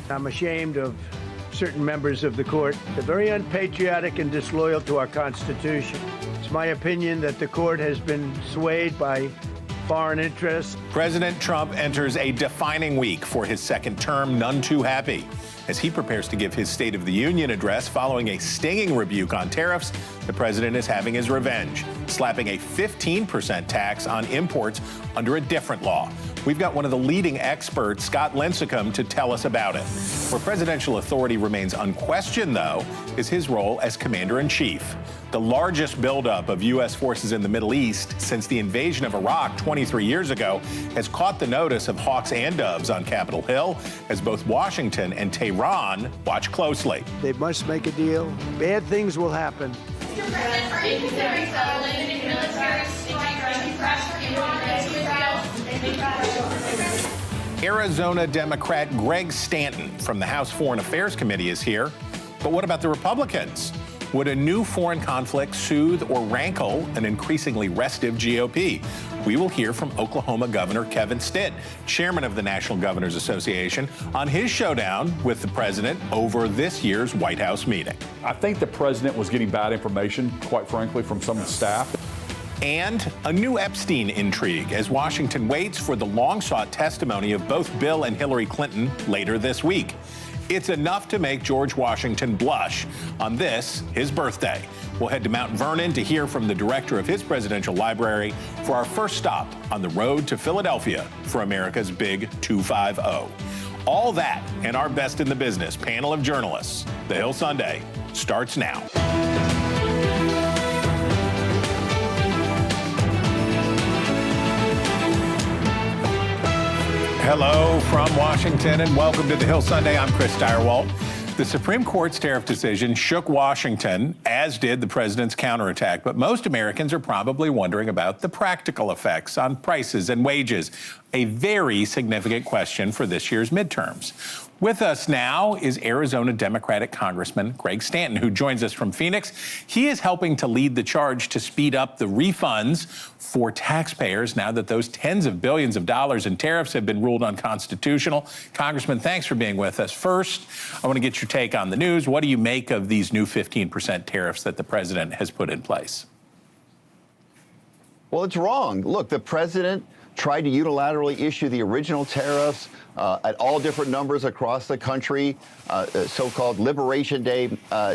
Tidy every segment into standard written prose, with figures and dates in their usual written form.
I'm ashamed of certain members of the court. They're very unpatriotic and disloyal to our Constitution. It's my opinion that the court has been swayed by foreign interests. President Trump enters a defining week for his second term, none too happy. As he prepares to give his State of the Union address following a stinging rebuke on tariffs, the president is having his revenge, slapping a 15% tax on imports under a different law. We've got one of the leading experts, Scott Lincicome, to tell us about it. Where presidential authority remains unquestioned, though, is his role as commander-in-chief. The largest buildup of U.S. forces in the Middle East since the invasion of Iraq 23 years ago has caught the notice of hawks and doves on Capitol Hill as both Washington and Tehran watch closely. They must make a deal. Bad things will happen. Mr. President, are you considering limiting military pressure into Israel? Arizona Democrat Greg Stanton from the House Foreign Affairs Committee is here. But what about the Republicans? Would a new foreign conflict soothe or rankle an increasingly restive GOP? We will hear from Oklahoma Governor Kevin Stitt, chairman of the National Governors Association, on his showdown with the president over this year's White House meeting. I think the president was getting bad information, quite frankly, from some of the staff. And a new Epstein intrigue as Washington waits for the long-sought testimony of both Bill and Hillary Clinton later this week. It's enough to make George Washington blush on this, his birthday. We'll head to Mount Vernon to hear from the director of his presidential library for our first stop on the road to Philadelphia for America's Big 250. All that and our best in the business panel of journalists. The Hill Sunday starts now. Hello from Washington and welcome to the Hill Sunday. I'm Chris Stirewalt. The Supreme Court's tariff decision shook Washington, as did the president's counterattack. But most Americans are probably wondering about the practical effects on prices and wages, a very significant question for this year's midterms. With us now is Arizona Democratic Congressman Greg Stanton, who joins us from Phoenix. He is helping to lead the charge to speed up the refunds for taxpayers now that those tens of billions of dollars in tariffs have been ruled unconstitutional. Congressman, thanks for being with us. First, I want to get your take on the news. What do you make of these new 15% tariffs that the president has put in place? Well, it's wrong. Look, the president tried to unilaterally issue the original tariffs at all different numbers across the country, so-called Liberation Day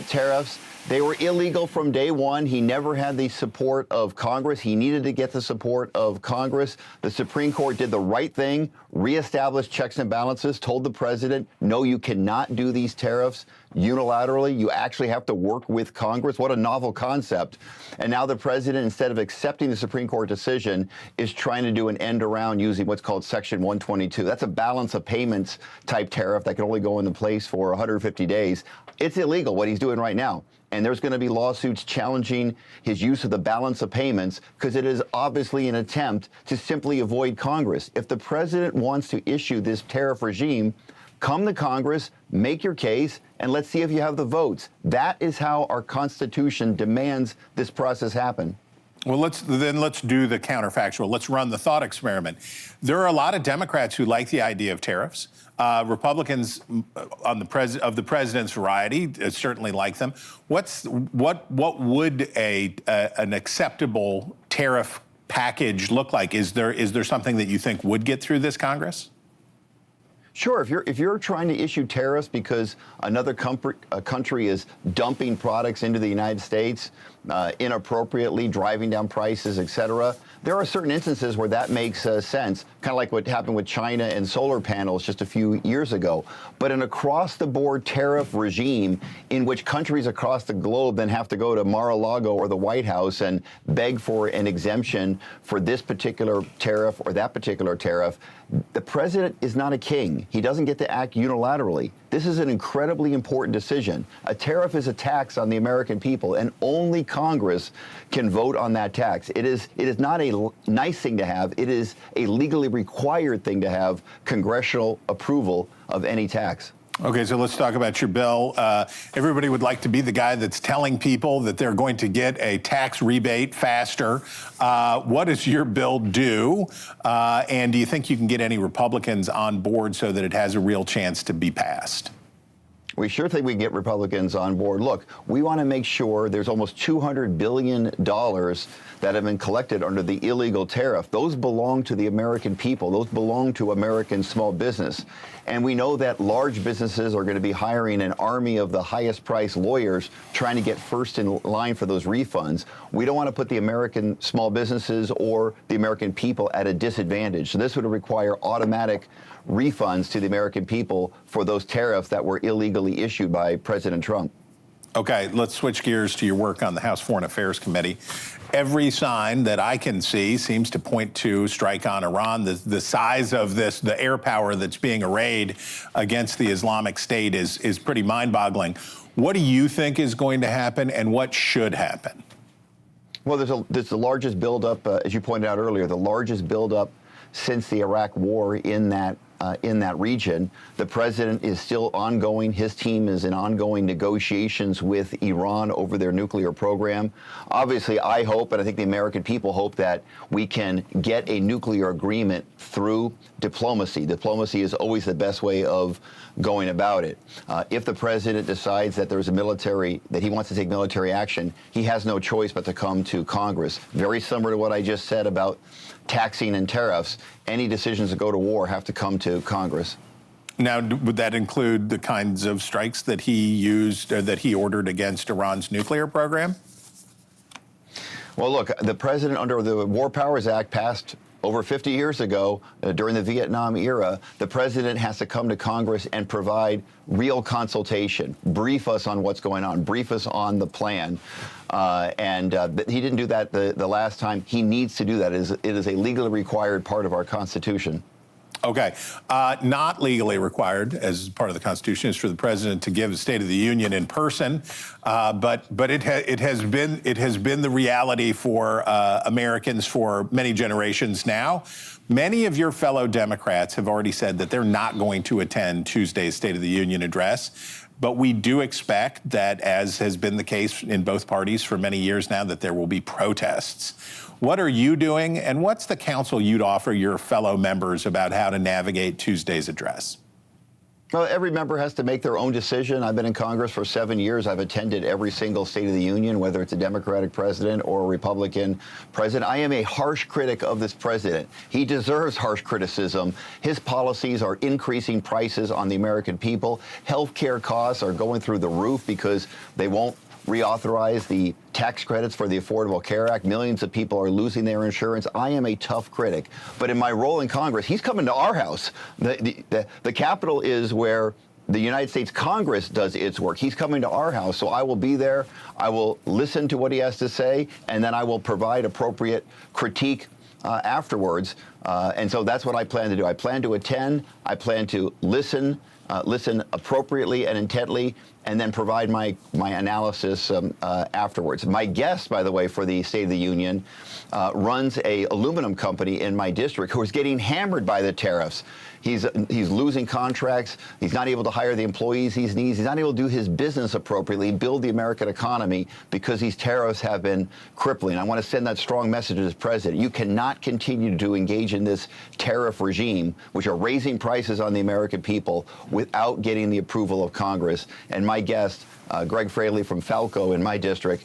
tariffs. They were illegal from day one. He never had the support of Congress. He needed to get the support of Congress. The Supreme Court did the right thing, reestablished checks and balances, told the president, no, you cannot do these tariffs unilaterally. You actually have to work with Congress. What a novel concept. And now the president, instead of accepting the Supreme Court decision, is trying to do an end around using what's called Section 122. That's a balance of payments type tariff that can only go into place for 150 days. It's illegal what he's doing right now. And there's going to be lawsuits challenging his use of the balance of payments because it is obviously an attempt to simply avoid Congress. If the president wants to issue this tariff regime, come to Congress, make your case, and let's see if you have the votes. That is how our Constitution demands this process happen. Well, let's do the counterfactual. Let's run the thought experiment. There are a lot of Democrats who like the idea of tariffs. Republicans of the president's variety certainly like them. What would an acceptable tariff package look like? Is there something that you think would get through this Congress? Sure. If you're trying to issue tariffs because another country is dumping products into the United States inappropriately, driving down prices, et cetera, there are certain instances where that makes sense, kind of like what happened with China and solar panels just a few years ago. But an across-the-board tariff regime in which countries across the globe then have to go to Mar-a-Lago or the White House and beg for an exemption for this particular tariff or that particular tariff, the president is not a king. He doesn't get to act unilaterally. This is an incredibly important decision. A tariff is a tax on the American people, and only Congress can vote on that tax. It is not a nice thing to have. It is a legally required thing to have congressional approval of any tax. Okay, so let's talk about your bill. Everybody would like to be the guy that's telling people that they're going to get a tax rebate faster. What does your bill do? And do you think you can get any Republicans on board so that it has a real chance to be passed? We sure think we can get Republicans on board. Look, we want to make sure there's almost $200 billion that have been collected under the illegal tariff. Those belong to the American people. Those belong to American small business. And we know that large businesses are going to be hiring an army of the highest priced lawyers trying to get first in line for those refunds. We don't want to put the American small businesses or the American people at a disadvantage. So this would require automatic refunds to the American people for those tariffs that were illegally issued by President Trump. Okay, let's switch gears to your work on the House Foreign Affairs Committee. Every sign that I can see seems to point to strike on Iran. The size of this, the air power that's being arrayed against the Islamic State is pretty mind-boggling. What do you think is going to happen, and what should happen? Well, there's the largest buildup, as you pointed out earlier, the largest buildup since the Iraq War in that region. The president is still ongoing. His team is in ongoing negotiations with Iran over their nuclear program. Obviously, I hope, and I think the American people hope, that we can get a nuclear agreement through diplomacy. Diplomacy is always the best way of going about it. If the president decides that there's that he wants to take military action, he has no choice but to come to Congress. Very similar to what I just said about taxing and tariffs. Any decisions to go to war have to come to Congress. Now, would that include the kinds of strikes that he used, or that he ordered against Iran's nuclear program? Well, look, the president, under the War Powers Act passed over 50 years ago, during the Vietnam era, the president has to come to Congress and provide real consultation, brief us on what's going on, brief us on the plan. He didn't do that the last time. He needs to do that. It is a legally required part of our Constitution. Okay. Not legally required as part of the Constitution is for the president to give a State of the Union in person, but it has been the reality for Americans for many generations now. Many of your fellow Democrats have already said that they're not going to attend Tuesday's State of the Union address. But we do expect that, as has been the case in both parties for many years now, that there will be protests. What are you doing, and what's the counsel you'd offer your fellow members about how to navigate Tuesday's address? Well, every member has to make their own decision. I've been in Congress for 7 years. I've attended every single State of the Union, whether it's a Democratic president or a Republican president. I am a harsh critic of this president. He deserves harsh criticism. His policies are increasing prices on the American people. Health care costs are going through the roof because they won't reauthorize the tax credits for the Affordable Care Act. Millions of people are losing their insurance. I am a tough critic. But in my role in Congress, he's coming to our house. The Capitol is where the United States Congress does its work. He's coming to our house, so I will be there. I will listen to what he has to say, and then I will provide appropriate critique afterwards. And so that's what I plan to do. I plan to attend. I plan to listen appropriately and intently, and then provide my analysis afterwards. My guest, by the way, for the State of the Union runs a aluminum company in my district who is getting hammered by the tariffs. He's losing contracts. He's not able to hire the employees he needs. He's not able to do his business appropriately, build the American economy, because these tariffs have been crippling. I want to send that strong message to this president. You cannot continue to engage in this tariff regime, which are raising prices on the American people, without getting the approval of Congress. And my guest, Greg Fraley from Falco in my district,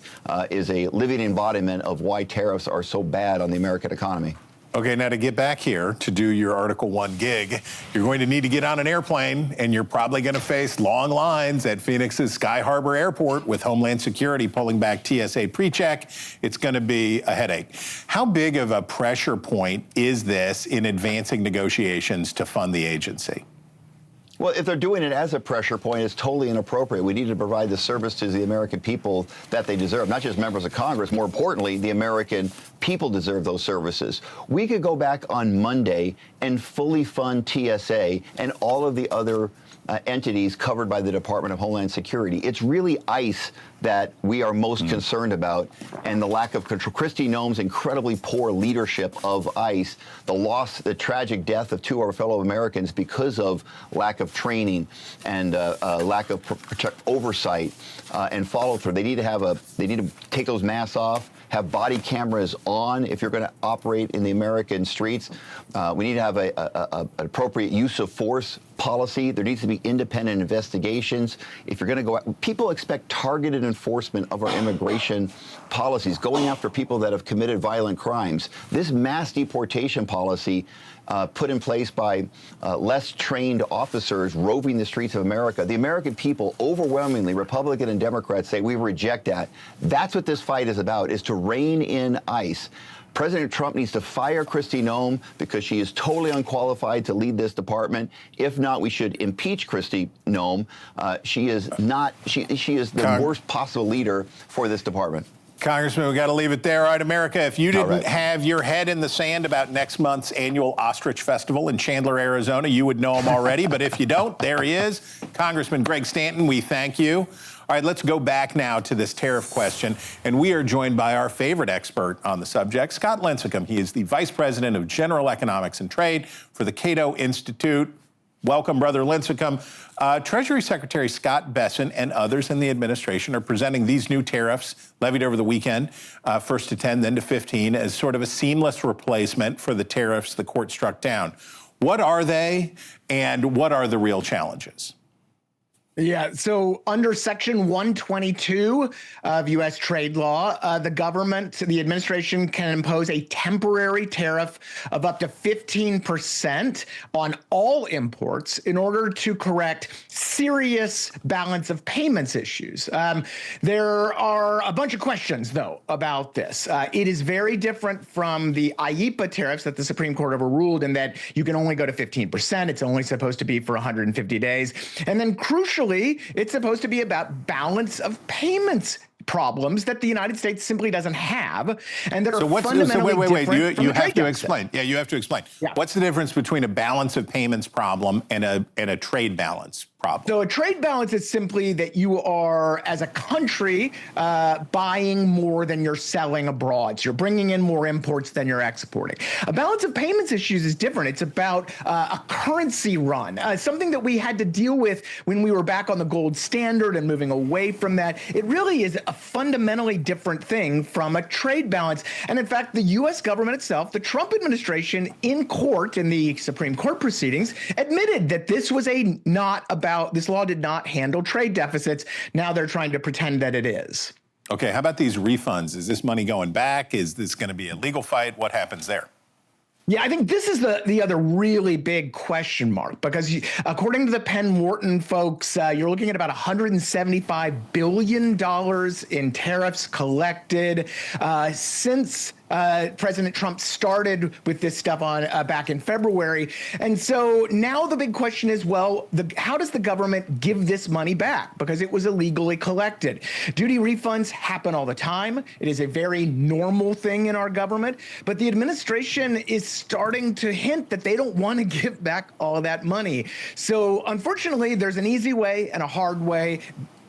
is a living embodiment of why tariffs are so bad on the American economy. Okay, now to get back here to do your Article 1 gig, you're going to need to get on an airplane, and you're probably going to face long lines at Phoenix's Sky Harbor Airport with Homeland Security pulling back TSA pre-check. It's going to be a headache. How big of a pressure point is this in advancing negotiations to fund the agency? Well, if they're doing it as a pressure point, it's totally inappropriate. We need to provide the service to the American people that they deserve, not just members of Congress. More importantly, the American people deserve those services. We could go back on Monday and fully fund TSA and all of the other entities covered by the Department of Homeland Security. It's really ICE that we are most concerned about, and the lack of control. Kristi Noem's incredibly poor leadership of ICE, the tragic death of 2 of our fellow Americans because of lack of of training and lack of oversight and follow through. They need to take those masks off, have body cameras on if you're going to operate in the American streets. We need to have an appropriate use of force policy. There needs to be independent investigations. If you're going to go out, people expect targeted enforcement of our immigration policies, going after people that have committed violent crimes. This mass deportation policy put in place by less trained officers roving the streets of America. The American people, overwhelmingly, Republican and Democrats, say we reject that. That's what this fight is about, is to rein in ICE. President Trump needs to fire Kristi Noem because she is totally unqualified to lead this department. If not, we should impeach Kristi Noem. She is the worst possible leader for this department. Congressman, we got to leave it there. All right, America, if you didn't have your head in the sand about next month's annual Ostrich Festival in Chandler, Arizona, you would know him already. But if you don't, there he is. Congressman Greg Stanton, we thank you. All right, let's go back now to this tariff question. And we are joined by our favorite expert on the subject, Scott Lincicome. He is the Vice President of General Economics and Trade for the Cato Institute. Welcome, Brother Lincicome. Treasury Secretary Scott Bessent and others in the administration are presenting these new tariffs levied over the weekend, first to 10, then to 15, as sort of a seamless replacement for the tariffs the court struck down. What are they, and what are the real challenges? Yeah, so under Section 122 of U.S. trade law, the administration can impose a temporary tariff of up to 15% on all imports in order to correct serious balance of payments issues. There are a bunch of questions, though, about this. It is very different from the IEEPA tariffs that the Supreme Court overruled in that you can only go to 15%. It's only supposed to be for 150 days. And then crucially, it's supposed to be about balance of payments problems that the United States simply doesn't have, and that are fundamentally different. You have to explain. Yeah, you have to explain. Yeah. What's the difference between a balance of payments problem and a trade balance problem? So a trade balance is simply that you are, as a country, buying more than you're selling abroad. So you're bringing in more imports than you're exporting. A balance of payments issues is different. It's about a currency run, something that we had to deal with when we were back on the gold standard and moving away from that. It really is a fundamentally different thing from a trade balance. And in fact, the U.S. government itself, the Trump administration in court, in the Supreme Court proceedings, admitted that this was this law did not handle trade deficits. Now they're trying to pretend that it is. Okay, how about these refunds? Is this money going back? Is this going to be a legal fight? What happens there? Yeah, I think this is the other really big question mark, because according to the Penn Wharton folks, you're looking at about $175 billion in tariffs collected since President Trump started with this stuff on back in February. And so now the big question is, well, how does the government give this money back? Because it was illegally collected. Duty refunds happen all the time. It is a very normal thing in our government. But the administration is starting to hint that they don't want to give back all of that money. So unfortunately, there's an easy way and a hard way.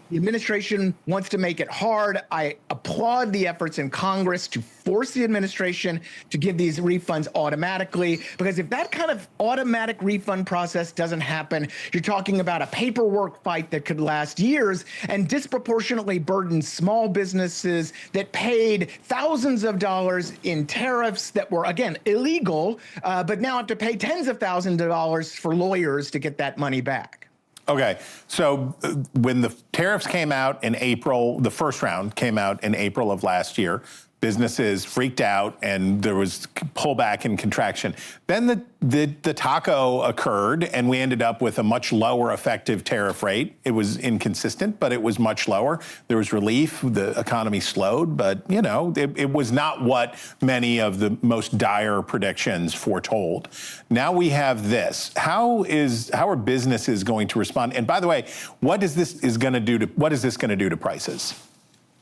The administration wants to make it hard. I applaud the efforts in Congress to force the administration to give these refunds automatically, because if that kind of automatic refund process doesn't happen, you're talking about a paperwork fight that could last years and disproportionately burden small businesses that paid thousands of dollars in tariffs that were, again, illegal, but now have to pay tens of thousands of dollars for lawyers to get that money back. Okay, so when the tariffs came out in April, the first round came out in April of last year, businesses freaked out and there was pullback and contraction. Then the taco occurred and we ended up with a much lower effective tariff rate. It was inconsistent, but it was much lower. There was relief. The economy slowed, but you know, it was not what many of the most dire predictions foretold. Now we have this. How are businesses going to respond? And by the way, what is this going to do to prices?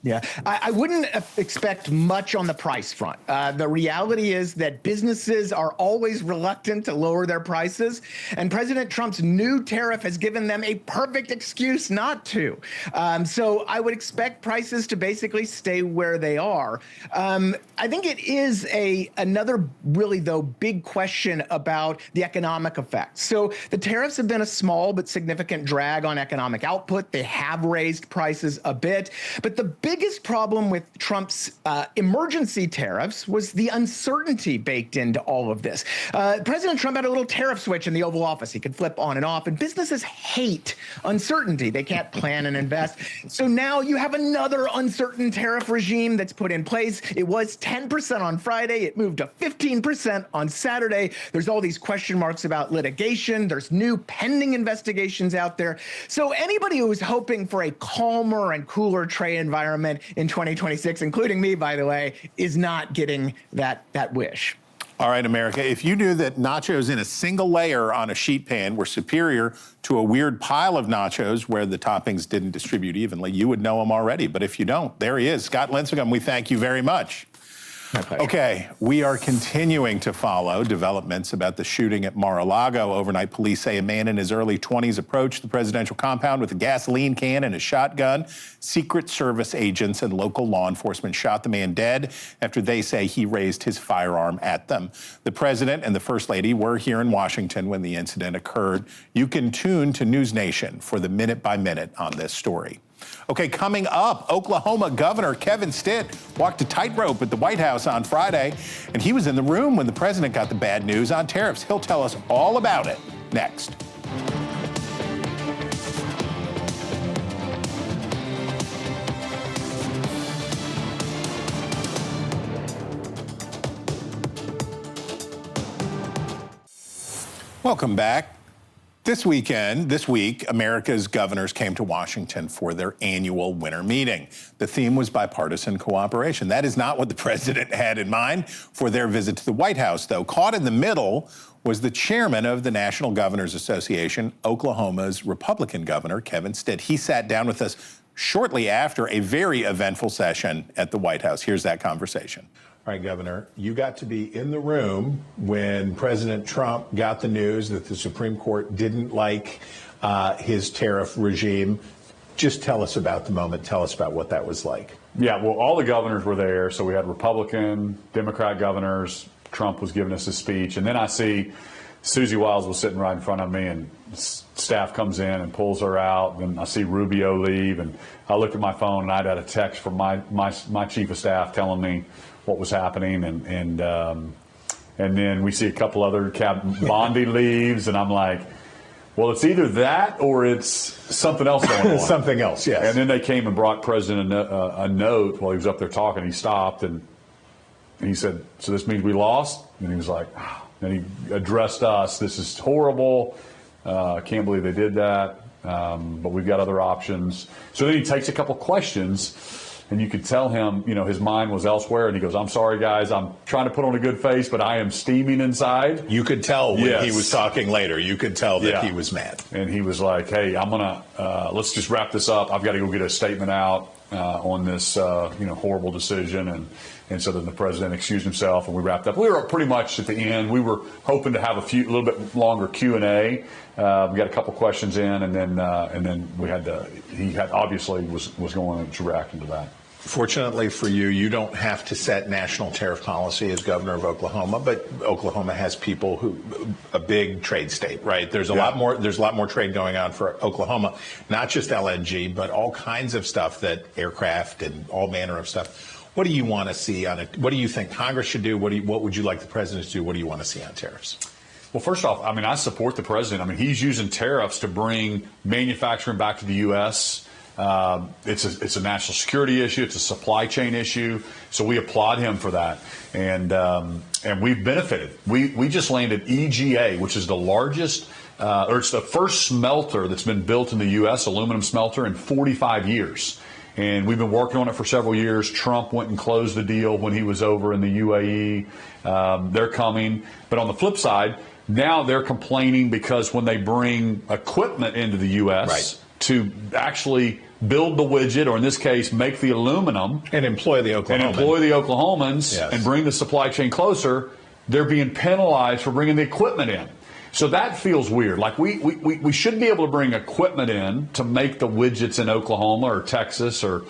Yeah, I wouldn't expect much on the price front. The reality is that businesses are always reluctant to lower their prices, and President Trump's new tariff has given them a perfect excuse not to. So I would expect prices to basically stay where they are. I think it is another really, though, big question about the economic effects. So the tariffs have been a small but significant drag on economic output. They have raised prices a bit, but the biggest problem with Trump's emergency tariffs was the uncertainty baked into all of this. President Trump had a little tariff switch in the Oval Office. He could flip on and off, and businesses hate uncertainty. They can't plan and invest. So now you have another uncertain tariff regime that's put in place. It was 10% on Friday. It moved to 15% on Saturday. There's all these question marks about litigation. There's new pending investigations out there. So anybody who was hoping for a calmer and cooler trade environment in 2026, including me, by the way, is not getting that wish. All right, America, if you knew that nachos in a single layer on a sheet pan were superior to a weird pile of nachos where the toppings didn't distribute evenly, you would know them already. But if you don't, there he is. Scott Lincicome, we thank you very much. My pleasure. Okay, we are continuing to follow developments about the shooting at Mar-a-Lago. Overnight, police say a man in his early 20s approached the presidential compound with a gasoline can and a shotgun. Secret Service agents and local law enforcement shot the man dead after they say he raised his firearm at them. The president and the first lady were here in Washington when the incident occurred. You can tune to NewsNation for the minute-by-minute on this story. Okay, coming up, Oklahoma Governor Kevin Stitt walked a tightrope at the White House on Friday, and he was in the room when the president got the bad news on tariffs. He'll tell us all about it next. Welcome back. This week, America's governors came to Washington for their annual winter meeting. The theme was bipartisan cooperation. That is not what the president had in mind for their visit to the White House, though. Caught in the middle was the chairman of the National Governors Association, Oklahoma's Republican governor, Kevin Stitt. He sat down with us shortly after a very eventful session at the White House. Here's that conversation. All right, Governor, you got to be in the room when President Trump got the news that the Supreme Court didn't like his tariff regime. Just tell us about the moment. Tell us about what that was like. Yeah, well, all the governors were there. So we had Republican, Democrat governors. Trump was giving us his speech. And then I see Susie Wiles was sitting right in front of me, and staff comes in and pulls her out. And I see Rubio leave. And I looked at my phone, and I got a text from my chief of staff telling me what was happening, and then we see a couple other Bondi leaves, and I'm like, well, it's either that or it's something else going on. Something else, yes. And then they came and brought President a note while he was up there talking. He stopped and he said, "So this means we lost?" And he was like, and he addressed us. "This is horrible. I can't believe they did that. But we've got other options." So then he takes a couple questions. And you could tell him, his mind was elsewhere. And he goes, "I'm sorry, guys. I'm trying to put on a good face, but I am steaming inside." You could tell when Yes. he was talking later. You could tell that he was mad. And he was like, "Hey, I'm going to, let's just wrap this up. I've got to go get a statement out on this, horrible decision." And so then the president excused himself, and we wrapped up. We were pretty much at the end. We were hoping to have a little bit longer Q&A. We got a couple questions in, and then we had he obviously was going to react to that. Fortunately for you, you don't have to set national tariff policy as governor of Oklahoma, but Oklahoma has people a big trade state, right? There's a lot more trade going on for Oklahoma, not just LNG, but all kinds of stuff, that aircraft and all manner of stuff. What do you want to see on it? What do you think Congress should do? What would you like the president to do? What do you want to see on tariffs? Well, first off, I support the president. He's using tariffs to bring manufacturing back to the U.S. It's a national security issue. It's a supply chain issue. So we applaud him for that. And we've benefited. We just landed EGA, which is the largest, or it's the first smelter that's been built in the U.S., aluminum smelter, in 45 years. And we've been working on it for several years. Trump went and closed the deal when he was over in the UAE. They're coming. But on the flip side, now they're complaining because when they bring equipment into the U.S. to actually build the widget, or in this case, make the aluminum, And employ the Oklahomans, Yes. and bring the supply chain closer, they're being penalized for bringing the equipment in. So that feels weird. Like we should be able to bring equipment in to make the widgets in Oklahoma or Texas or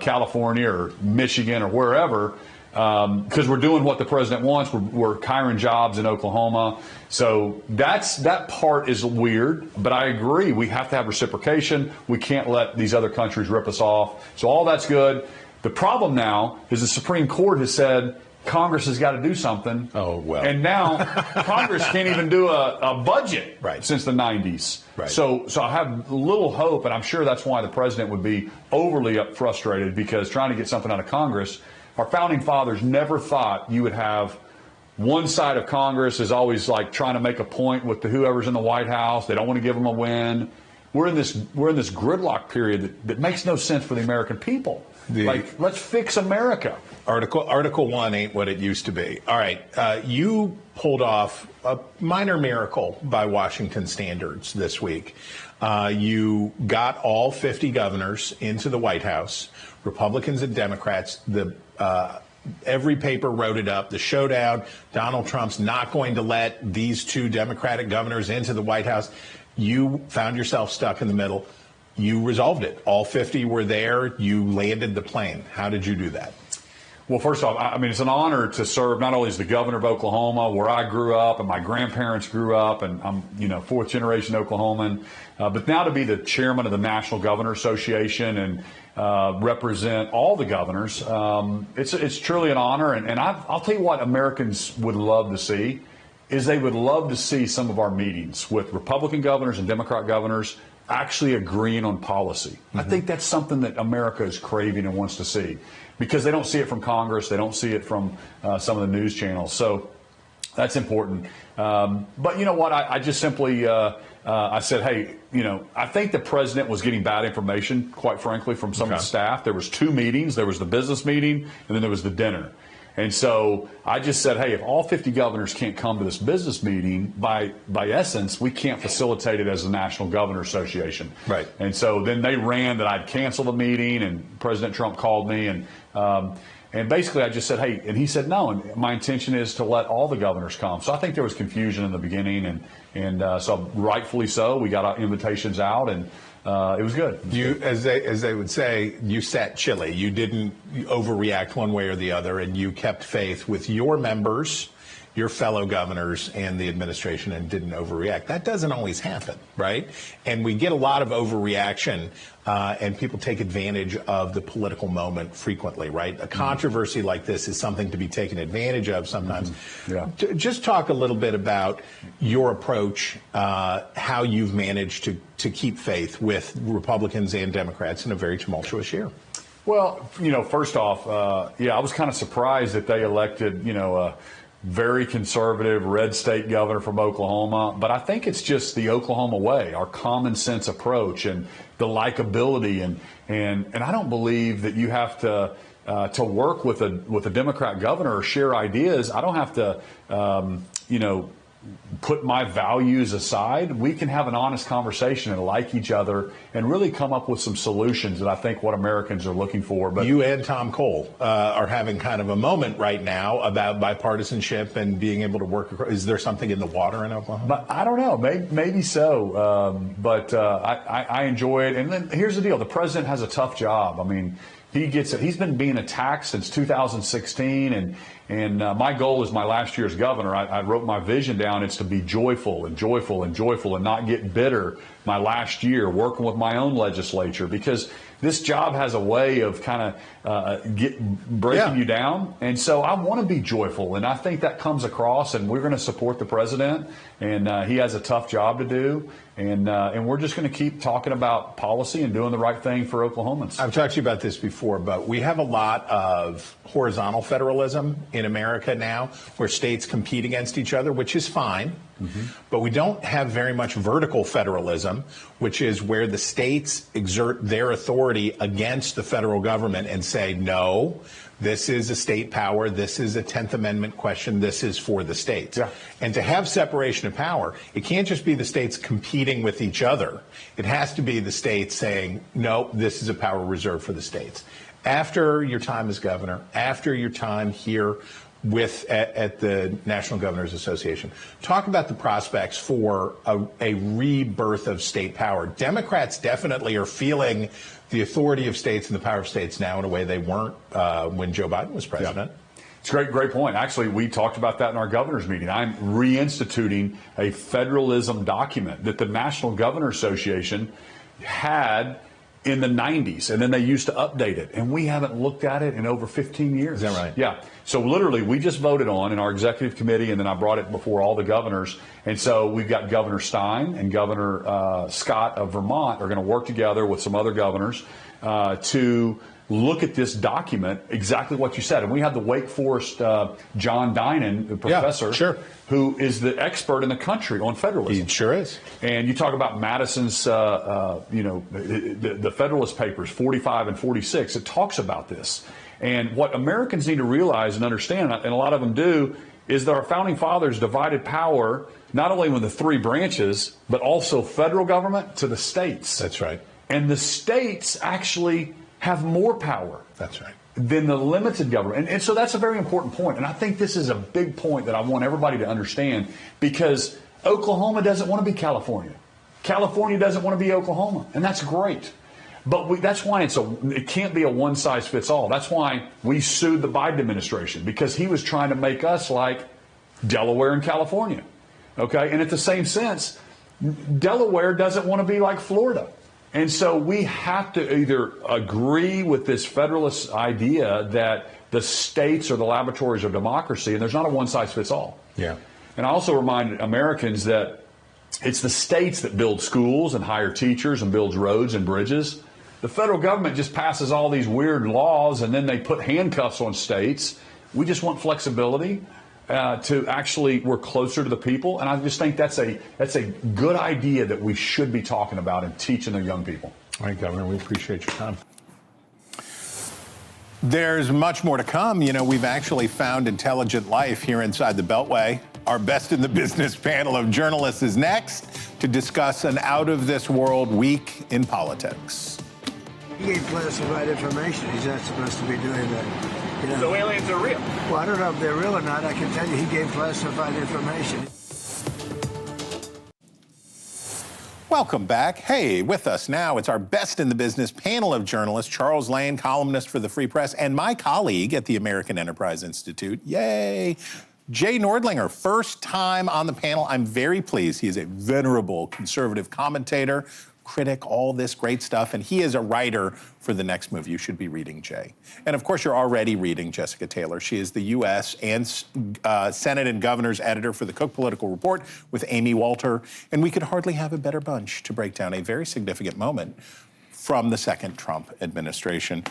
California or Michigan or wherever, because we're doing what the president wants. We're hiring jobs in Oklahoma. So that part is weird, but I agree. We have to have reciprocation. We can't let these other countries rip us off. So all that's good. The problem now is the Supreme Court has said Congress has got to do something. Oh, well. And now Congress can't even do a budget since the 90s. Right. So I have little hope, and I'm sure that's why the president would be overly frustrated, because trying to get something out of Congress, our founding fathers never thought you would have one side of Congress is always like trying to make a point with whoever's in the White House. They don't want to give them a win. We're in this gridlock period that makes no sense for the American people. Let's fix America. Article 1 ain't what it used to be. All right. You pulled off a minor miracle by Washington standards this week. You got all 50 governors into the White House, Republicans and Democrats. Every paper wrote it up. The showdown. Donald Trump's not going to let these two Democratic governors into the White House. You found yourself stuck in the middle. You resolved it. All 50 were there. You landed the plane. How did you do that? Well, first off, I mean, it's an honor to serve not only as the governor of Oklahoma, where I grew up and my grandparents grew up, and I'm, fourth generation Oklahoman, but now to be the chairman of the National Governor Association and represent all the governors. It's truly an honor. And I'll tell you what Americans would love to see is they would love to see some of our meetings with Republican governors and Democrat governors actually agreeing on policy. I think that's something that America is craving and wants to see, because they don't see it from Congress. They don't see it from some of the news channels. So that's important. But you know what? I just simply I said, hey, I think the president was getting bad information, quite frankly, from some of the staff. There was two meetings. There was the business meeting, and then there was the dinner. And so I just said, hey, if all 50 governors can't come to this business meeting, by essence, we can't facilitate it as the National Governor Association. Right. And so then they ran that I'd cancel the meeting, and President Trump called me, and basically I just said, hey, and he said no, and my intention is to let all the governors come. So I think there was confusion in the beginning, and so rightfully so, we got our invitations out, and it was good. As they would say, you sat chilly. You didn't overreact one way or the other, and you kept faith with your members, your fellow governors, and the administration, and didn't overreact. That doesn't always happen, right? And we get a lot of overreaction, and people take advantage of the political moment frequently, right? A controversy like this is something to be taken advantage of sometimes. Yeah. Just talk a little bit about your approach, how you've managed to keep faith with Republicans and Democrats in a very tumultuous year. Well, first off, I was kind of surprised that they elected, a very conservative red state governor from Oklahoma. But I think it's just the Oklahoma way, our common sense approach, and the likability. And I don't believe that you have to work with a Democrat governor or share ideas. I don't have to, put my values aside. We can have an honest conversation and like each other and really come up with some solutions that I think what Americans are looking for. But you and Tom Cole are having kind of a moment right now about bipartisanship and being able to work. Is there something in the water in Oklahoma? But I don't know. Maybe so. But I enjoy it. And then here's the deal. The president has a tough job. I mean, he gets it. He's been being attacked since 2016, and my goal as my last year as governor, I wrote my vision down. It's to be joyful and joyful and joyful, and not get bitter. My last year working with my own legislature, because this job has a way of kind of breaking you down, and so I want to be joyful, and I think that comes across. And we're going to support the president, and he has a tough job to do, and we're just going to keep talking about policy and doing the right thing for Oklahomans. I've talked to you about this before, but we have a lot of horizontal federalism in America now, where states compete against each other, which is fine. But we don't have very much vertical federalism, which is where the states exert their authority against the federal government and say, no, This is a state power. This is a 10th Amendment question. This is for the states. Yeah. And to have separation of power, it can't just be the states competing with each other. It has to be the states saying, no, this is a power reserved for the states. After your time as governor, after your time here at the National Governors Association, talk about the prospects for a rebirth of state power. Democrats definitely are feeling the authority of states and the power of states now in a way they weren't when Joe Biden was president. Yeah. It's a great point. Actually, we talked about that in our governor's meeting. I'm reinstituting a federalism document that the National Governor Association had in the 90s, and then they used to update it. And we haven't looked at it in over 15 years. Is that right? Yeah. So literally, we just voted on in our executive committee, and then I brought it before all the governors. And so we've got Governor Stein and Governor Scott of Vermont are going to work together with some other governors to look at this document, exactly what you said. And we had the Wake Forest John Dinan, the professor, sure, who is the expert in the country on federalism. He sure is. And you talk about Madison's, the Federalist Papers, 45 and 46. It talks about this. And what Americans need to realize and understand, and a lot of them do, is that our founding fathers divided power not only with the three branches, but also federal government to the states. That's right. And the states actually have more power. That's right. Than the limited government. And so that's a very important point. And I think this is a big point that I want everybody to understand, because Oklahoma doesn't want to be California. California doesn't want to be Oklahoma. And that's great. But that's why it can't be a one-size-fits-all. That's why we sued the Biden administration, because he was trying to make us like Delaware and California. Okay? And at the same sense, Delaware doesn't want to be like Florida. And so we have to either agree with this federalist idea that the states are the laboratories of democracy, and there's not a one-size-fits-all. Yeah. And I also remind Americans that it's the states that build schools and hire teachers and builds roads and bridges. The federal government just passes all these weird laws, and then they put handcuffs on states. We just want flexibility to actually work closer to the people. And I just think that's a good idea that we should be talking about and teaching the young people. All right, Governor, we appreciate your time. There's much more to come. You know, we've actually found intelligent life here inside the Beltway. Our best in the business panel of journalists is next to discuss an out-of-this-world week in politics. He gave classified information. He's not supposed to be doing that. You know? So aliens are real? Well, I don't know if they're real or not. I can tell you he gave classified information. Welcome back. Hey, with us now, it's our best in the business panel of journalists, Charles Lane, columnist for the Free Press, and my colleague at the American Enterprise Institute. Yay! Jay Nordlinger, first time on the panel. I'm very pleased. He is a venerable conservative commentator, critic, all this great stuff, and he is a writer for The Next Move. You should be reading Jay. And of course, you're already reading Jessica Taylor. She is the U.S. and Senate and Governor's editor for the Cook Political Report with Amy Walter, and we could hardly have a better bunch to break down a very significant moment from the second Trump administration.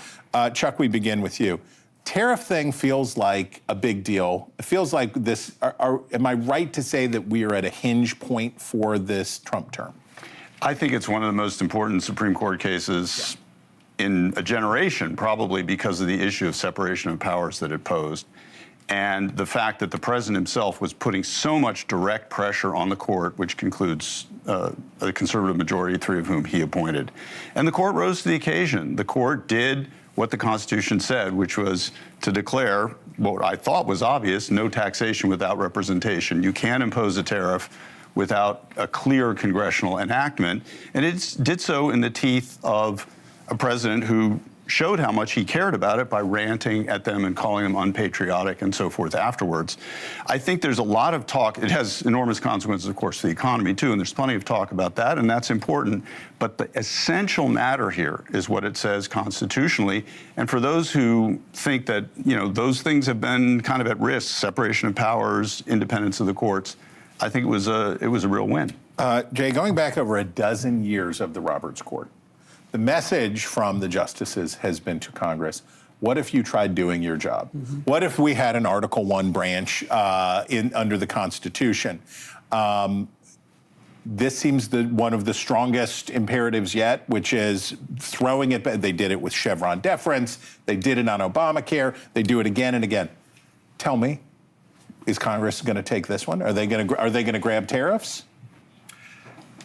Chuck, we begin with you. Tariff thing feels like a big deal. It feels like this, am I right to say that we are at a hinge point for this Trump term? I think it's one of the most important Supreme Court cases in a generation, probably because of the issue of separation of powers that it posed, and the fact that the president himself was putting so much direct pressure on the court, which concludes a conservative majority, three of whom he appointed. And the court rose to the occasion. The court did what the Constitution said, which was to declare what I thought was obvious: no taxation without representation. You can't impose a tariff without a clear congressional enactment. And it did so in the teeth of a president who showed how much he cared about it by ranting at them and calling them unpatriotic and so forth afterwards. I think there's a lot of talk. It has enormous consequences, of course, for the economy, too, and there's plenty of talk about that, and that's important. But the essential matter here is what it says constitutionally. And for those who think that, you know, those things have been kind of at risk, separation of powers, independence of the courts, I think it was a real win. Jay, going back over a dozen years of the Roberts Court, the message from the justices has been to Congress: what if you tried doing your job? Mm-hmm. What if we had an Article I branch under the Constitution? this seems one of the strongest imperatives yet, which is throwing it back. They did it with Chevron deference. They did it on Obamacare. They do it again and again. Tell me, is Congress going to take this one? Are they going to grab tariffs?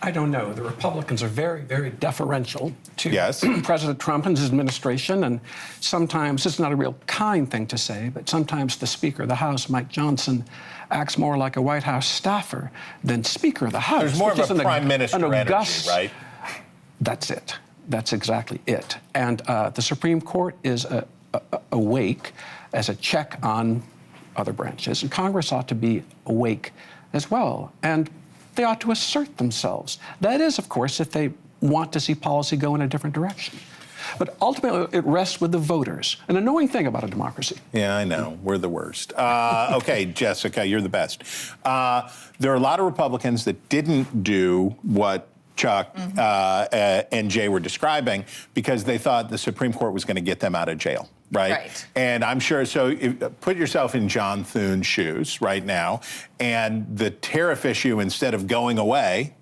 I don't know. The Republicans are very, very deferential to Yes. President Trump and his administration, and sometimes, it's not a real kind thing to say, but sometimes the Speaker of the House, Mike Johnson, acts more like a White House staffer than Speaker of the House. There's more of a prime minister energy, right? That's it. That's exactly it. And the Supreme Court is awake as a check on other branches, and Congress ought to be awake as well. And they ought to assert themselves. That is, of course, if they want to see policy go in a different direction. But ultimately, it rests with the voters. An annoying thing about a democracy. Yeah, I know. We're the worst. Okay, Jessica, you're the best. There are a lot of Republicans that didn't do what Chuck and Jay were describing because they thought the Supreme Court was going to get them out of jail. Right. And I'm sure, so put yourself in John Thune's shoes right now, and the tariff issue, instead of going away,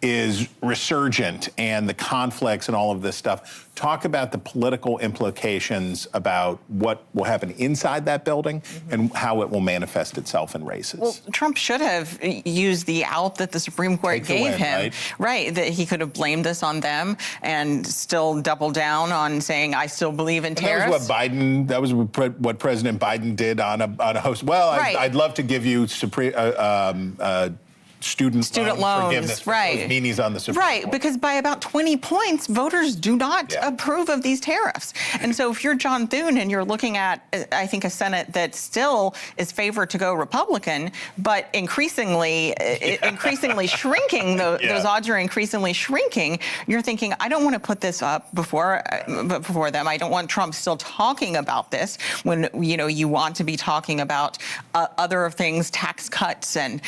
is resurgent, and the conflicts and all of this stuff. Talk about the political implications about what will happen inside that building and how it will manifest itself in races. Well, Trump should have used the out that the Supreme Court gave him. Right, that he could have blamed this on them and still double down on saying, I still believe in tariffs. That was what President Biden did on a host. Well, I'd love to give you student loan forgiveness for those meanies on the Supreme Court. Because by about 20 points, voters do not approve of these tariffs. And so if you're John Thune and you're looking at, I think, a Senate that still is favored to go Republican, but increasingly shrinking, those odds are increasingly shrinking, you're thinking, I don't want to put this up before them. I don't want Trump still talking about this when, you want to be talking about other things, tax cuts and,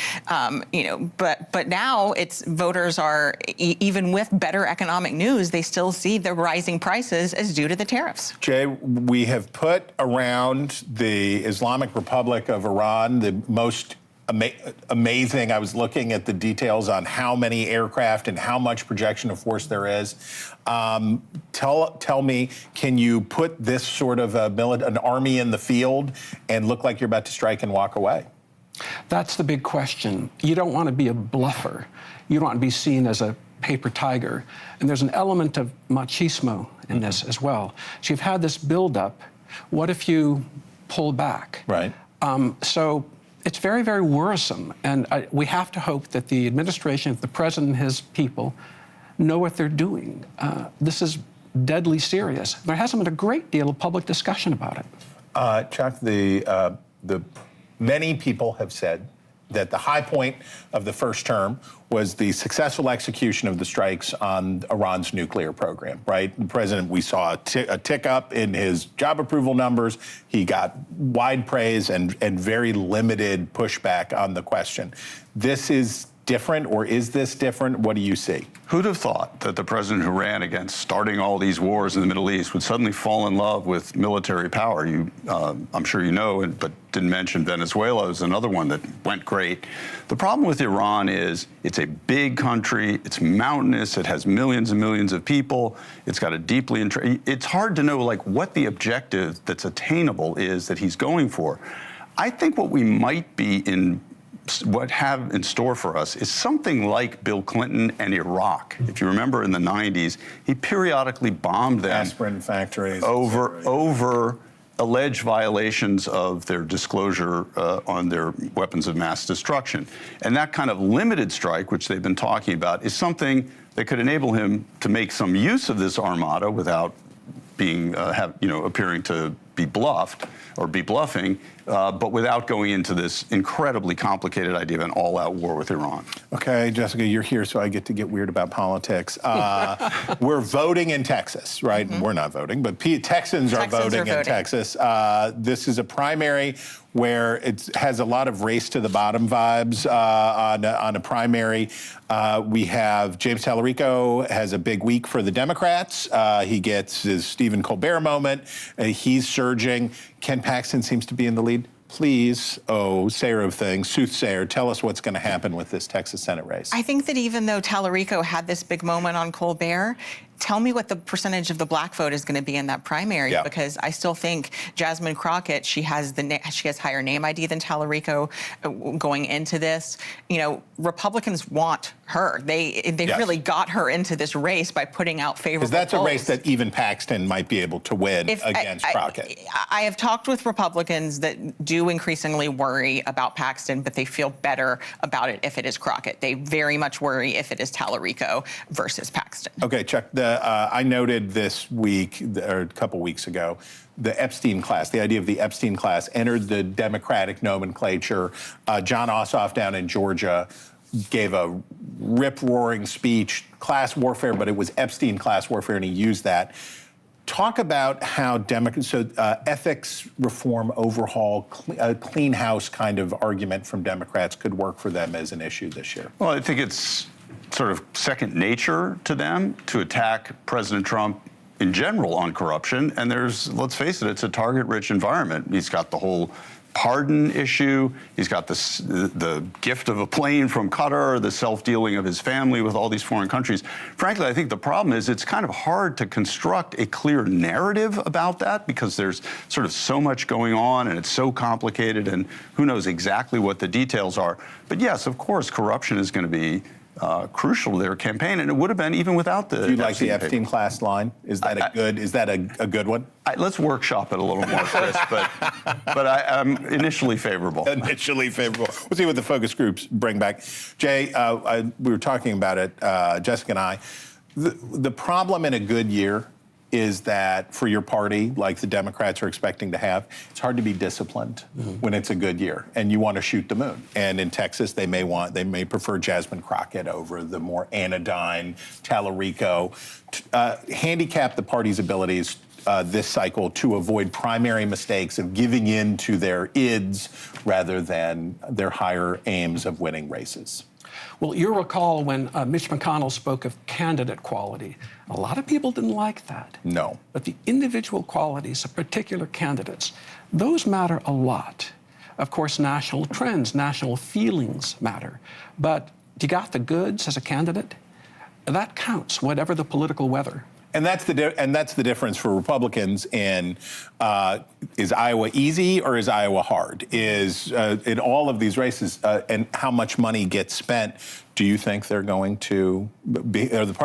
But now it's voters are, even with better economic news, they still see the rising prices as due to the tariffs. Jay, we have put around the Islamic Republic of Iran the most amazing. I was looking at the details on how many aircraft and how much projection of force there is. Tell me, can you put this sort of an army in the field and look like you're about to strike and walk away? That's the big question. You don't want to be a bluffer. You don't want to be seen as a paper tiger. And there's an element of machismo in this as well. So you've had this buildup. What if you pull back? Right. So it's very, very worrisome. And we have to hope that the administration, the president and his people know what they're doing. This is deadly serious. There hasn't been a great deal of public discussion about it. Chuck, many people have said that the high point of the first term was the successful execution of the strikes on Iran's nuclear program, right? The president, we saw a tick up in his job approval numbers. He got wide praise and very limited pushback on the question. This is different, or is this different? What do you see? Who'd have thought that the president who ran against starting all these wars in the Middle East would suddenly fall in love with military power? I'm sure you know, but didn't mention Venezuela is another one that went great. The problem with Iran is it's a big country, it's mountainous, it has millions and millions of people, it's got a deeply, it's hard to know what the objective that's attainable is that he's going for. I think what we might be have in store for us is something like Bill Clinton and Iraq. If you remember in the 90s, he periodically bombed them aspirin factories over alleged violations of their disclosure on their weapons of mass destruction. And that kind of limited strike, which they've been talking about, is something that could enable him to make some use of this armada without being appearing to be bluffed or be bluffing, but without going into this incredibly complicated idea of an all-out war with Iran. Okay, Jessica, you're here, so I get to get weird about politics. We're voting in Texas, right? We're not voting, but Texans are voting in Texas. This is a primary where it has a lot of race to the bottom vibes on a primary. We have James Tallarico has a big week for the Democrats. He gets his Stephen Colbert moment. He's surging. Ken Paxton seems to be in the lead. please, oh, sayer of things, soothsayer, tell us what's going to happen with this Texas Senate race. I think that even though Tallarico had this big moment on Colbert, tell me what the percentage of the black vote is going to be in that primary, because I still think Jasmine Crockett, she has higher name ID than Tallarico going into this. You know, Republicans want her. They really got her into this race by putting out favorable Because that's polls. a race that even Paxton might be able to win against Crockett. I have talked with Republicans that do increasingly worry about Paxton, but they feel better about it if it is Crockett. They very much worry if it is Tallarico versus Paxton. Okay, Chuck, I noted this week, or a couple weeks ago, the Epstein class, the idea of the Epstein class entered the Democratic nomenclature. John Ossoff down in Georgia gave a rip-roaring speech, class warfare, but it was Epstein class warfare, and he used that. Talk about how ethics reform overhaul, clean house kind of argument from Democrats could work for them as an issue this year. Well, I think it's sort of second nature to them to attack President Trump in general on corruption. And let's face it, it's a target-rich environment. He's got the whole pardon issue. He's got the gift of a plane from Qatar, the self-dealing of his family with all these foreign countries. Frankly, I think the problem is it's kind of hard to construct a clear narrative about that because there's sort of so much going on and it's so complicated and who knows exactly what the details are. But yes, of course, corruption is going to be crucial to their campaign, and it would have been even without the. Do you like the Epstein class line? Is that a good one? Let's workshop it a little more, Chris. but I'm initially favorable. Initially favorable. We'll see what the focus groups bring back. Jay, we were talking about it, Jessica and I. The problem in a good year is that for your party, like the Democrats are expecting to have, it's hard to be disciplined when it's a good year, and you want to shoot the moon. And in Texas, they may prefer Jasmine Crockett over the more anodyne Tallarico. Handicap the party's abilities this cycle to avoid primary mistakes of giving in to their ids rather than their higher aims of winning races. Well, you recall when Mitch McConnell spoke of candidate quality. A lot of people didn't like that. No. But the individual qualities of particular candidates, those matter a lot. Of course, national trends, national feelings matter. But you got the goods as a candidate? That counts, whatever the political weather. And that's the difference for Republicans in is Iowa easy or is Iowa hard? Is in all of these races and how much money gets spent, do you think they're going to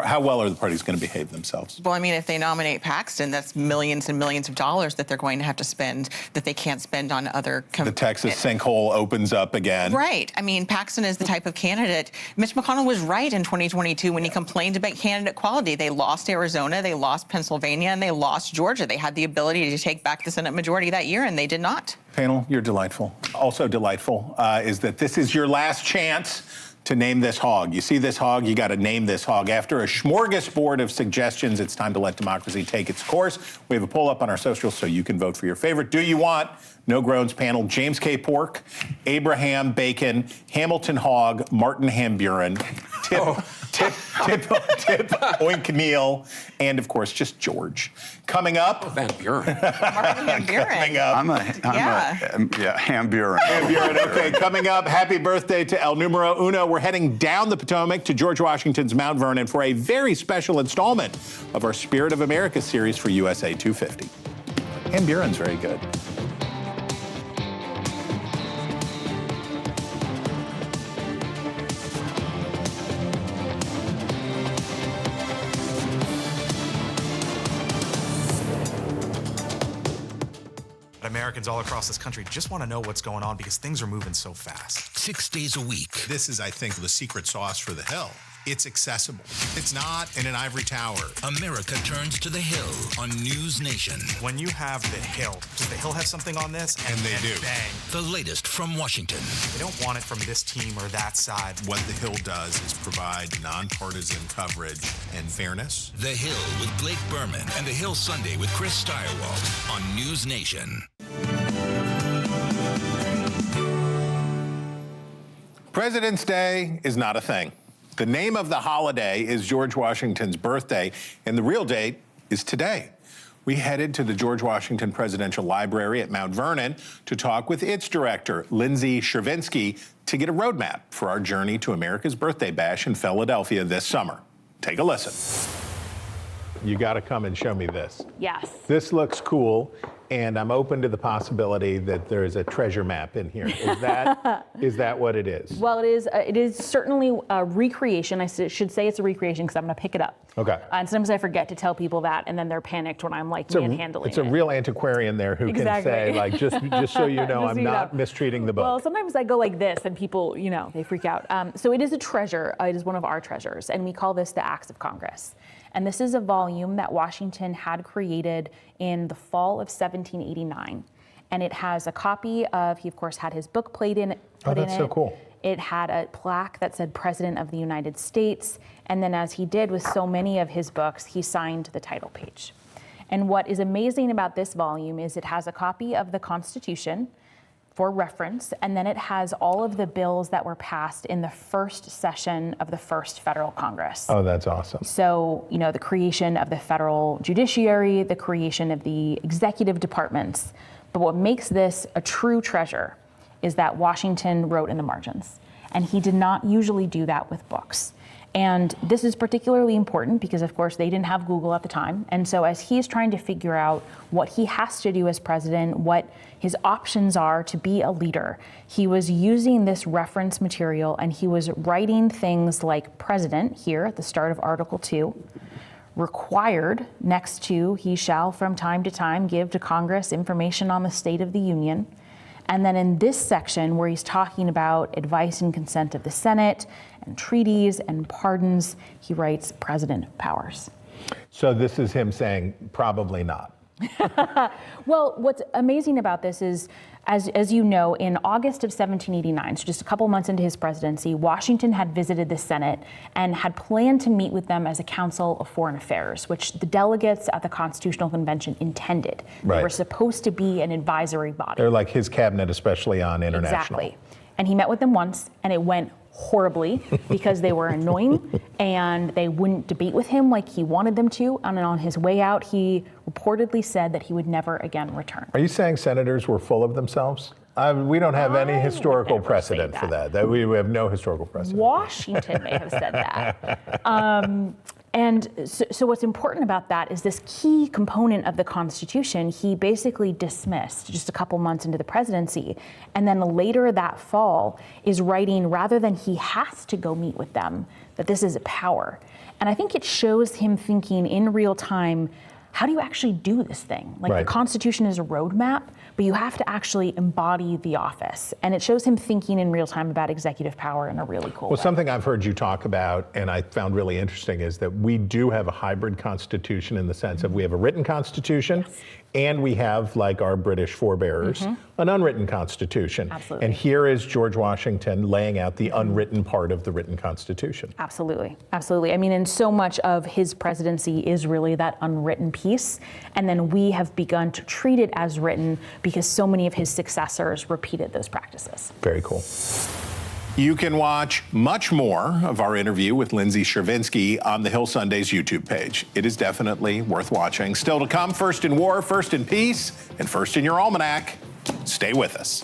how well are the parties going to behave themselves? Well, I mean, if they nominate Paxton, that's millions and millions of dollars that they're going to have to spend that they can't spend on other. The Texas sinkhole opens up again. Right. I mean, Paxton is the type of candidate. Mitch McConnell was right in 2022 when he complained about candidate quality. They lost Arizona, they lost Pennsylvania, and they lost Georgia. They had the ability to take back the Senate majority that year, and they did not. Panel, you're delightful. Also delightful is that this is your last chance to name this hog. You see this hog, you got to name this hog. After a smorgasbord of suggestions, it's time to let democracy take its course. We have a poll up on our socials so you can vote for your favorite. Do you want No Groans panel, James K. Pork, Abraham Bacon, Hamilton Hog, Martin Hamburen, Tip Oink Neal, and of course, just George. Coming up. Van Buren. Martin Van Buren. Coming up. I'm a Hamburen. Hamburen, okay, coming up, happy birthday to El Numero Uno. We're heading down the Potomac to George Washington's Mount Vernon for a very special installment of our Spirit of America series for USA 250. Hamburen's very good. Americans all across this country just want to know what's going on because things are moving so fast. 6 days a week. This is, I think, the secret sauce for the Hill. It's accessible. It's not in an ivory tower. America turns to the Hill on NewsNation. When you have the Hill, does the Hill have something on this? And they do. Bang. The latest from Washington. They don't want it from this team or that side. What the Hill does is provide nonpartisan coverage and fairness. The Hill with Blake Berman and The Hill Sunday with Chris Stirewalt on NewsNation. President's Day is not a thing. The name of the holiday is George Washington's birthday, and the real date is today. we headed to the George Washington Presidential Library at Mount Vernon to talk with its director, Lindsay Chervinsky, to get a roadmap for our journey to America's Birthday Bash in Philadelphia this summer. Take a listen. You got to come and show me this. Yes. This looks cool, and I'm open to the possibility that there's a treasure map in here. Is that what it is? Well, it is certainly a recreation. I should say it's a recreation because I'm going to pick it up. Okay. And sometimes I forget to tell people that, and then they're panicked when I'm like manhandling it. It's a real antiquarian there who can say, like, just so you know, I'm not mistreating the book. Well, sometimes I go like this, and people, they freak out. So it is a treasure. It is one of our treasures, and we call this the Acts of Congress. And this is a volume that Washington had created in the fall of 1789. And it has a copy of, he of course had his book put in it. Oh, that's so cool. It had a plaque that said President of the United States. And then as he did with so many of his books, he signed the title page. And what is amazing about this volume is it has a copy of the Constitution for reference, and then it has all of the bills that were passed in the first session of the first federal Congress. Oh, that's awesome. So, the creation of the federal judiciary, the creation of the executive departments. But what makes this a true treasure is that Washington wrote in the margins, and he did not usually do that with books. And this is particularly important because, of course, they didn't have Google at the time. And so as he's trying to figure out what he has to do as president, what his options are to be a leader, he was using this reference material, and he was writing things like president here at the start of Article 2, required next to he shall from time to time give to Congress information on the state of the Union. And then in this section where he's talking about advice and consent of the Senate and treaties and pardons, he writes president powers. So this is him saying probably not. Well, what's amazing about this is, as you know, in August of 1789, so just a couple months into his presidency, Washington had visited the Senate and had planned to meet with them as a Council of Foreign Affairs, which the delegates at the Constitutional Convention intended. Right. They were supposed to be an advisory body. They're like his cabinet, especially on international. Exactly. And he met with them once, and it went horribly because they were annoying and they wouldn't debate with him like he wanted them to. And on his way out, he reportedly said that he would never again return. Are you saying senators were full of themselves? We don't have any historical precedent for that. We have no historical precedent. Washington may have said that. And so what's important about that is this key component of the Constitution he basically dismissed just a couple months into the presidency. And then later that fall is writing, rather than he has to go meet with them, that this is a power. And I think it shows him thinking in real time, how do you actually do this thing? Like Right. The Constitution is a roadmap, but you have to actually embody the office. And it shows him thinking in real time about executive power in a really cool way. Well, something I've heard you talk about and I found really interesting is that we do have a hybrid constitution in the sense of we have a written constitution and we have, like our British forebearers, an unwritten constitution. Absolutely. And here is George Washington laying out the unwritten part of the written constitution. Absolutely. Absolutely. I mean, and so much of his presidency is really that unwritten piece. And then we have begun to treat it as written because so many of his successors repeated those practices. Very cool. You can watch much more of our interview with Lindsay Chervinsky on the Hill Sunday's YouTube page. It is definitely worth watching. Still to come, first in war, first in peace, and first in your almanac. Stay with us.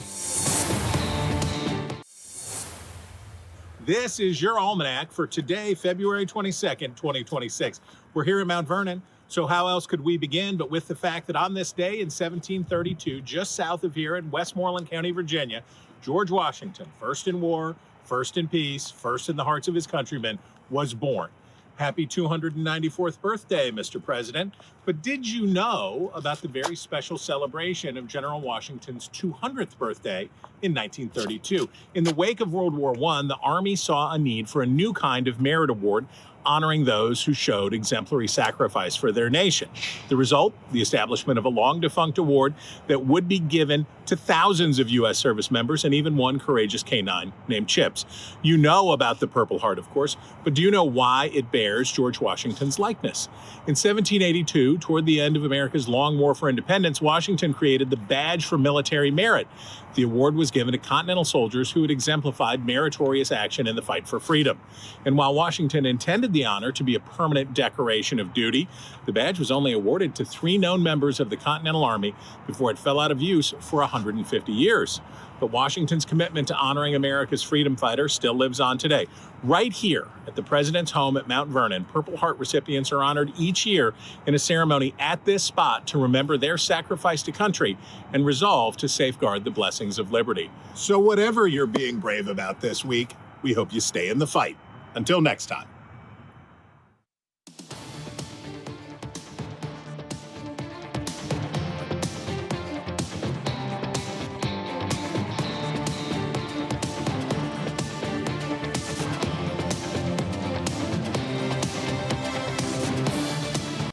This is your almanac for today, February 22nd, 2026. We're here in Mount Vernon. So how else could we begin but with the fact that on this day in 1732, just south of here in Westmoreland County, Virginia, George Washington, first in war, first in peace, first in the hearts of his countrymen, was born. Happy 294th birthday, Mr. President. But did you know about the very special celebration of General Washington's 200th birthday in 1932? In the wake of World War I, the Army saw a need for a new kind of merit award honoring those who showed exemplary sacrifice for their nation. The result, the establishment of a long-defunct award that would be given to thousands of U.S. service members and even one courageous K-9 named Chips. You know about the Purple Heart, of course, but do you know why it bears George Washington's likeness? In 1782, toward the end of America's long war for independence, Washington created the Badge for Military Merit. The award was given to Continental soldiers who had exemplified meritorious action in the fight for freedom. And while Washington intended the honor to be a permanent decoration of duty. The badge was only awarded to 3 known members of the Continental Army before it fell out of use for 150 years. But Washington's commitment to honoring America's freedom fighters still lives on today. Right here at the President's home at Mount Vernon, Purple Heart recipients are honored each year in a ceremony at this spot to remember their sacrifice to country and resolve to safeguard the blessings of liberty. So whatever you're being brave about this week, we hope you stay in the fight. Until next time.